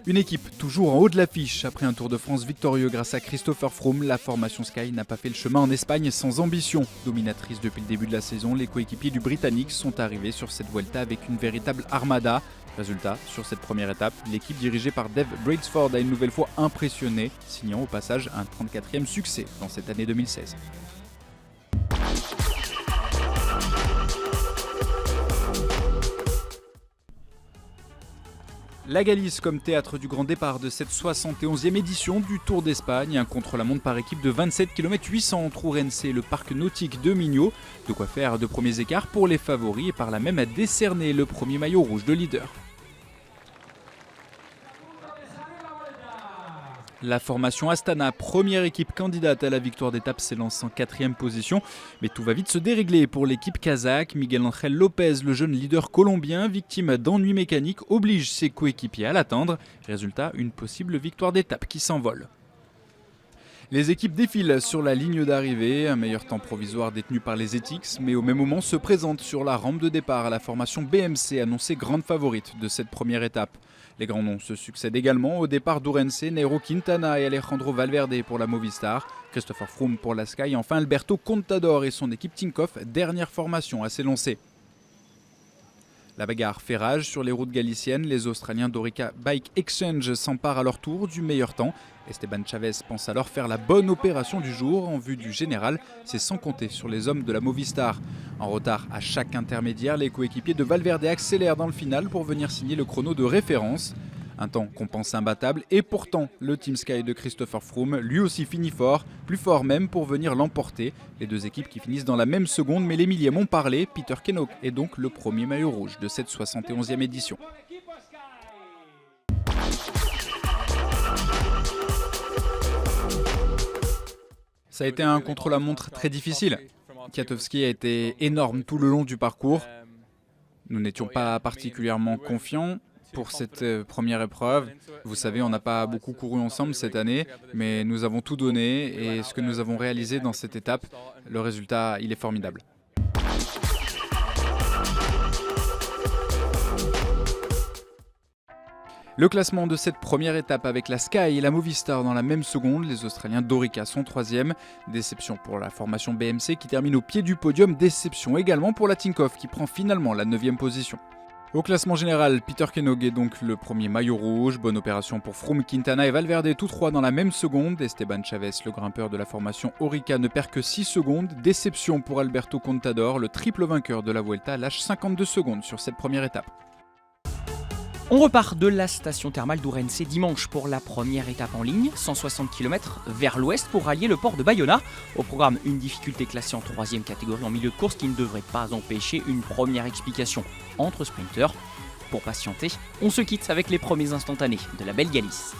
Une équipe toujours en haut de l'affiche. Après un Tour de France victorieux grâce à Christopher Froome, la formation Sky n'a pas fait le chemin en Espagne sans ambition. Dominatrice depuis le début de la saison, les coéquipiers du Britannique sont arrivés sur cette Vuelta avec une véritable armada. Résultat, sur cette première étape, l'équipe dirigée par Dave Brailsford a une nouvelle fois impressionné, signant au passage un 34e succès dans cette année 2016. La Galice comme théâtre du grand départ de cette 71e édition du Tour d'Espagne, un contre-la-montre par équipe de 27 km 800 entre Ourense et le parc nautique de Miño. De quoi faire de premiers écarts pour les favoris et par là même à décerner le premier maillot rouge de leader. La formation Astana, première équipe candidate à la victoire d'étape, s'élance en 4e position. Mais tout va vite se dérégler pour l'équipe kazakh. Miguel Ángel López, le jeune leader colombien, victime d'ennuis mécaniques, oblige ses coéquipiers à l'attendre. Résultat, une possible victoire d'étape qui s'envole. Les équipes défilent sur la ligne d'arrivée, un meilleur temps provisoire détenu par les Ethics, mais au même moment se présente sur la rampe de départ la formation BMC, annoncée grande favorite de cette première étape. Les grands noms se succèdent également au départ d'Ourense, Nairo Quintana et Alejandro Valverde pour la Movistar, Christopher Froome pour la Sky, enfin Alberto Contador et son équipe Tinkoff, dernière formation à s'élancer. La bagarre fait rage sur les routes galiciennes, les Australiens d'Orica Bike Exchange s'emparent à leur tour du meilleur temps. Esteban Chavez pense alors faire la bonne opération du jour en vue du général, c'est sans compter sur les hommes de la Movistar. En retard à chaque intermédiaire, les coéquipiers de Valverde accélèrent dans le final pour venir signer le chrono de référence. Un temps qu'on pense imbattable et pourtant le Team Sky de Christopher Froome lui aussi finit fort, plus fort même pour venir l'emporter. Les deux équipes qui finissent dans la même seconde, mais les milliers m'ont parlé. Peter Kennaugh est donc le premier maillot rouge de cette 71e édition. Ça a été un contre-la-montre très difficile. Kwiatkowski a été énorme tout le long du parcours. Nous n'étions pas particulièrement confiants pour cette première épreuve. Vous savez, on n'a pas beaucoup couru ensemble cette année, mais nous avons tout donné et ce que nous avons réalisé dans cette étape, le résultat, il est formidable. Le classement de cette première étape avec la Sky et la Movistar dans la même seconde, les Australiens d'Orica sont 3e. Déception pour la formation BMC qui termine au pied du podium, déception également pour la Tinkoff qui prend finalement la 9e position. Au classement général, Peter Kennaugh est donc le premier maillot rouge. Bonne opération pour Froome, Quintana et Valverde, tous trois dans la même seconde. Esteban Chavez, le grimpeur de la formation Orica, ne perd que 6 secondes. Déception pour Alberto Contador, le triple vainqueur de la Vuelta, lâche 52 secondes sur cette première étape. On repart de la station thermale d'Ourense dimanche pour la première étape en ligne, 160 km vers l'ouest pour rallier le port de Bayona. Au programme, une difficulté classée en 3e catégorie en milieu de course qui ne devrait pas empêcher une première explication entre sprinteurs. Pour patienter, on se quitte avec les premiers instantanés de la belle Galice.